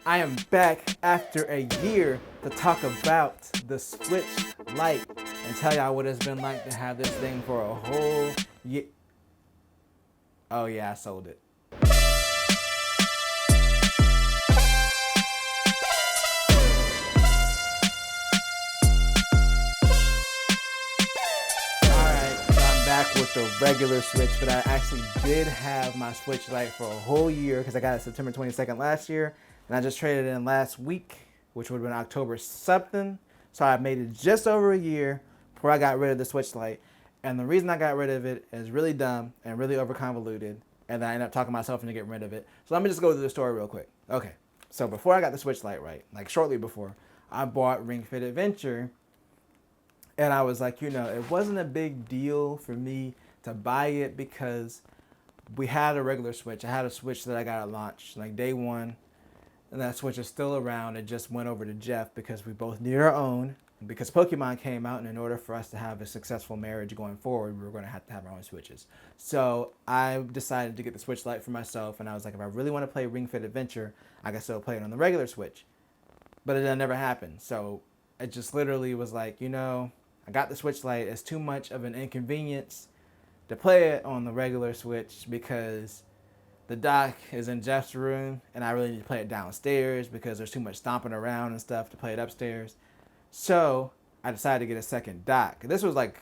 I am back after a year to talk about the Switch Lite and tell y'all what it's been like to have this thing for a whole year. Oh yeah, I sold it. Alright, so I'm back with the regular Switch, but I actually did have my Switch Lite for a whole year because I got it September 22nd last year, and I just traded it in last week, which would have been October something. So I made it just over a year before I got rid of the Switch Lite. And the reason I got rid of it is really dumb and really overconvoluted, and then I ended up talking myself into getting rid of it. So let me just go through the story real quick. Okay, so before I got the Switch Lite, right, like shortly before, I bought Ring Fit Adventure, and I was like, it wasn't a big deal for me to buy it because we had a regular Switch. I had a Switch that I got at launch, like day one, and that Switch is still around. It just went over to Jeff because we both need our own. Because Pokemon came out, and in order for us to have a successful marriage going forward, we were going to have our own Switches. So I decided to get the Switch Lite for myself, and I was like, if I really want to play Ring Fit Adventure, I can still play it on the regular Switch. But it never happened. So it just literally was like, I got the Switch Lite. It's too much of an inconvenience to play it on the regular Switch because the dock is in Jeff's room, and I really need to play it downstairs because there's too much stomping around and stuff to play it upstairs. So I decided to get a second dock. This was like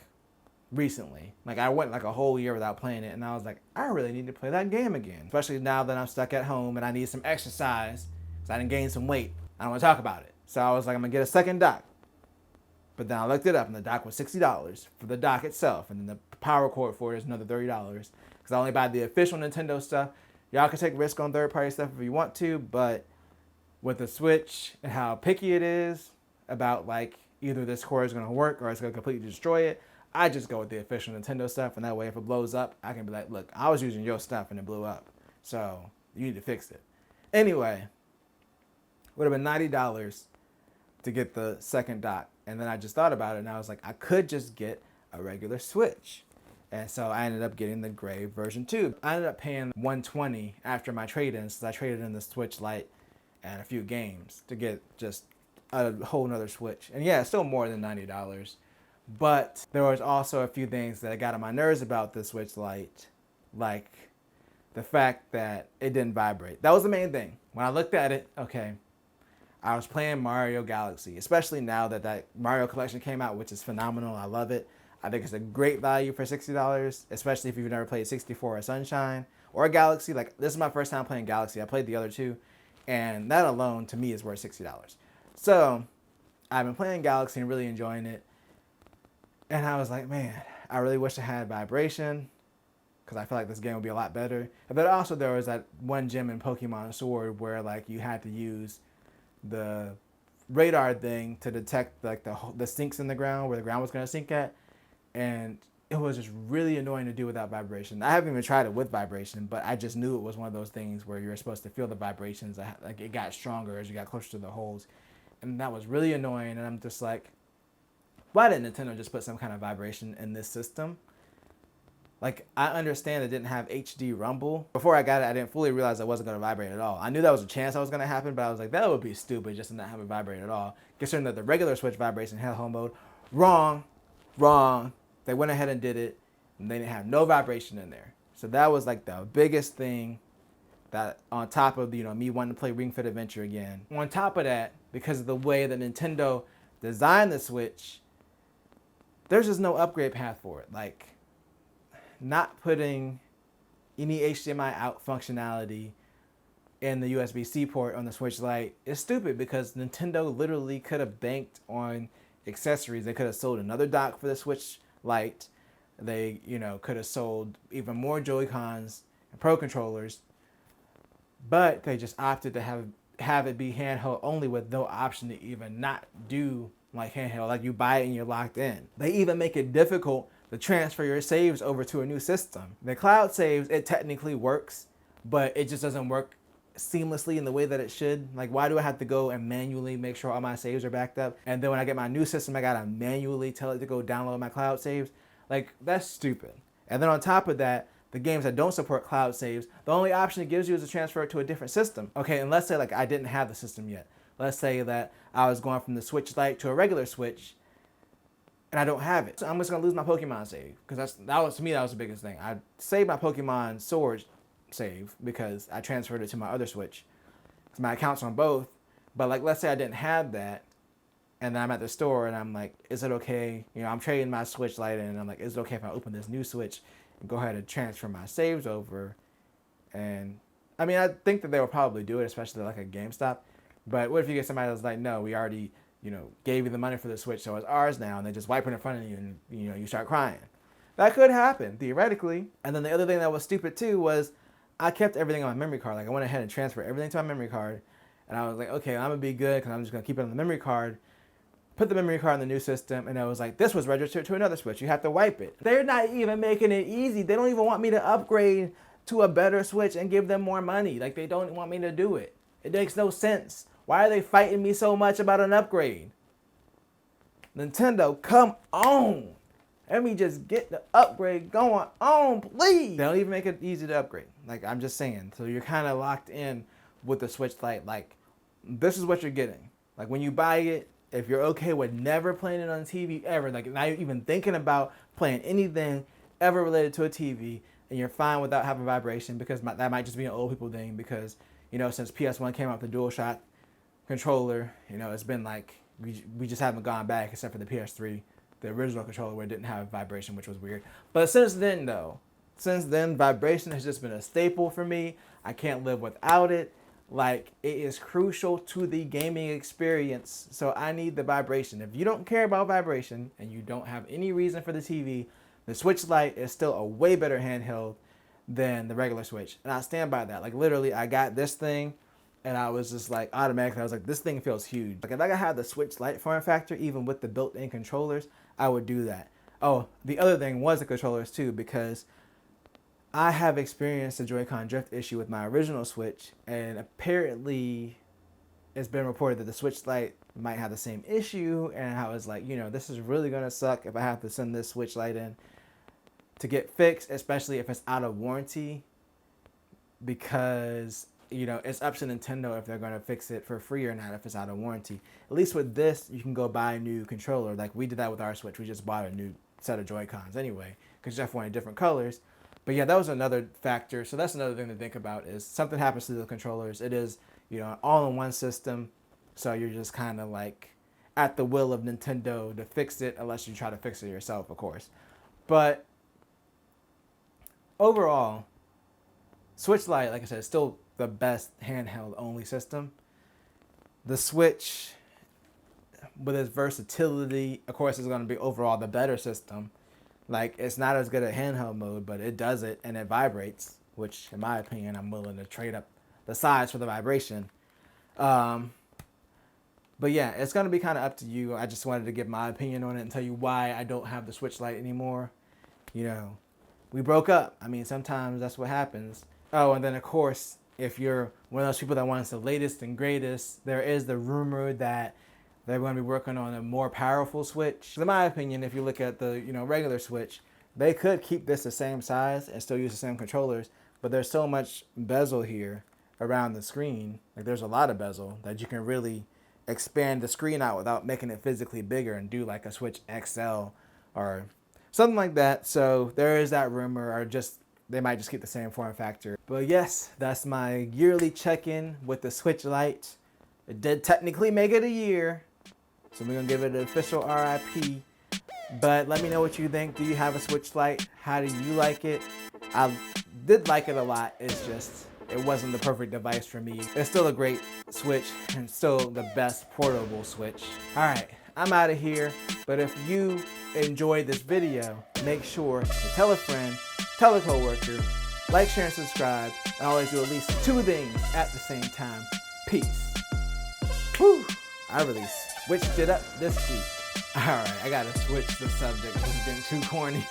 recently. Like I went like a whole year without playing it, and I was like, I really need to play that game again. Especially now that I'm stuck at home and I need some exercise because I didn't gain some weight. I don't want to talk about it. So I was like, I'm gonna get a second dock. But then I looked it up, and the dock was $60 for the dock itself, and then the power cord for it is another $30 because I only buy the official Nintendo stuff. Y'all can take risk on third-party stuff if you want to, but with the Switch and how picky it is about like either this cord is going to work or it's going to completely destroy it, I just go with the official Nintendo stuff, and that way if it blows up, I can be like, look, I was using your stuff and it blew up, so you need to fix it. Anyway, would have been $90 to get the second dock, and then I just thought about it, and I was like, I could just get a regular Switch. And so I ended up getting the gray version 2. I ended up paying $120 after my trade-in, since I traded in the Switch Lite and a few games to get just a whole nother Switch. And yeah, it's still more than $90. But there was also a few things that got on my nerves about the Switch Lite, like the fact that it didn't vibrate. That was the main thing. When I looked at it, okay, I was playing Mario Galaxy, especially now that that Mario collection came out, which is phenomenal. I love it. I think it's a great value for $60, especially if you've never played 64 or Sunshine or Galaxy. Like, this is my first time playing Galaxy. I played the other two, and that alone, to me, is worth $60. So I've been playing Galaxy and really enjoying it. And I was like, man, I really wish I had vibration because I feel like this game would be a lot better. But also there was that one gem in Pokemon Sword where like you had to use the radar thing to detect like the sinks in the ground where the ground was going to sink at. And it was just really annoying to do without vibration. I haven't even tried it with vibration, but I just knew it was one of those things where you're supposed to feel the vibrations. Like it got stronger as you got closer to the holes. And that was really annoying. And I'm just like, why didn't Nintendo just put some kind of vibration in this system? Like, I understand it didn't have HD rumble. Before I got it, I didn't fully realize it wasn't going to vibrate at all. I knew that was a chance that was going to happen, but I was like, that would be stupid just to not have it vibrate at all. Considering that the regular Switch vibrates in handheld mode. Wrong. They went ahead and did it, and they didn't have no vibration in there. So that was like the biggest thing that on top of, me wanting to play Ring Fit Adventure again. On top of that, because of the way that Nintendo designed the Switch, there's just no upgrade path for it. Like, not putting any HDMI out functionality in the USB-C port on the Switch Lite is stupid because Nintendo literally could have banked on accessories. They could have sold another dock for the Switch Lite. They, could have sold even more Joy-Cons and Pro controllers, but they just opted to have it be handheld only with no option to even not do like handheld, like you buy it and you're locked in. They even make it difficult to transfer your saves over to a new system. The cloud saves, it technically works, but it just doesn't work seamlessly in the way that it should. Like, why do I have to go and manually make sure all my saves are backed up? And then when I get my new system, I gotta manually tell it to go download my cloud saves. Like, that's stupid. And then on top of that, the games that don't support cloud saves, the only option it gives you is to transfer it to a different system. Okay, and let's say like I didn't have the system yet. Let's say that I was going from the Switch Lite to a regular Switch, and I don't have it. So I'm just gonna lose my Pokemon save, because that was the biggest thing. I saved my Pokemon Sword save because I transferred it to my other Switch. So my account's on both, but like let's say I didn't have that, and then I'm at the store and I'm like, is it okay? You know, I'm trading my Switch Lite in, and I'm like, is it okay if I open this new Switch and go ahead and transfer my saves over? And I mean, I think that they will probably do it, especially like at GameStop. But what if you get somebody that's like, no, we already, you know, gave you the money for the Switch, so it's ours now, and they just wipe it in front of you, and you know, you start crying. That could happen theoretically. And then the other thing that was stupid too was I kept everything on my memory card. Like I went ahead and transferred everything to my memory card, and I was like, okay, I'm gonna be good because I'm just gonna keep it on the memory card. Put the memory card in the new system, and it was like, this was registered to another Switch. You have to wipe it. They're not even making it easy. They don't even want me to upgrade to a better Switch and give them more money. Like they don't want me to do it. It makes no sense. Why are they fighting me so much about an upgrade? Nintendo, come on. Let me just get the upgrade going on, please. They don't even make it easy to upgrade. Like, I'm just saying. So you're kind of locked in with the Switch Lite. Like, this is what you're getting. Like, when you buy it, if you're okay with never playing it on TV ever, like not even thinking about playing anything ever related to a TV, and you're fine without having vibration, because that might just be an old people thing, because, you know, since PS1 came out with the DualShock controller, you know, it's been like, we just haven't gone back except for the PS3, the original controller, where it didn't have vibration, which was weird. But since then, vibration has just been a staple for me. I can't live without it. Like, it is crucial to the gaming experience. So I need the vibration. If you don't care about vibration and you don't have any reason for the TV, the Switch Lite is still a way better handheld than the regular Switch. And I stand by that. Like, literally, I got this thing, and I was just like, automatically, I was like, this thing feels huge. Like, if I could have the Switch Lite form factor, even with the built-in controllers, I would do that. Oh, the other thing was the controllers too, because I have experienced a Joy-Con drift issue with my original Switch, and apparently it's been reported that the Switch Lite might have the same issue, and I was like, you know, this is really going to suck if I have to send this Switch Lite in to get fixed, especially if it's out of warranty, because, you know, it's up to Nintendo if they're going to fix it for free or not if it's out of warranty. At least with this, you can go buy a new controller. Like, we did that with our Switch. We just bought a new set of Joy-Cons anyway, because Jeff wanted different colors. But yeah, that was another factor. So that's another thing to think about, is something happens to the controllers. It is, you know, an all-in-one system. So you're just kind of like at the will of Nintendo to fix it, unless you try to fix it yourself, of course. But overall, Switch Lite, like I said, is still the best handheld only system. The Switch, with its versatility, of course, is going to be overall the better system. Like, it's not as good at handheld mode, but it does it, and it vibrates, which, in my opinion, I'm willing to trade up the size for the vibration. But yeah, it's going to be kind of up to you. I just wanted to give my opinion on it and tell you why I don't have the Switch Lite anymore. You know, we broke up. I mean, sometimes that's what happens. Oh, and then, of course, if you're one of those people that wants the latest and greatest, there is the rumor that they're going to be working on a more powerful Switch. In my opinion, if you look at the, you know, regular Switch, they could keep this the same size and still use the same controllers, but there's so much bezel here around the screen. Like, there's a lot of bezel that you can really expand the screen out without making it physically bigger and do like a Switch XL or something like that. So there is that rumor, or just they might just keep the same form factor. But yes, that's my yearly check-in with the Switch Lite. It did technically make it a year, so we're gonna give it an official RIP. But let me know what you think. Do you have a Switch Lite? How do you like it? I did like it a lot. It's just, it wasn't the perfect device for me. It's still a great Switch and still the best portable Switch. All right, I'm out of here. But if you enjoyed this video, make sure to tell a friend, tell a coworker, like, share, and subscribe. I always do at least 2 things at the same time. Peace. Whew, I really switched it up this week. All right, I gotta switch the subject. This is getting too corny.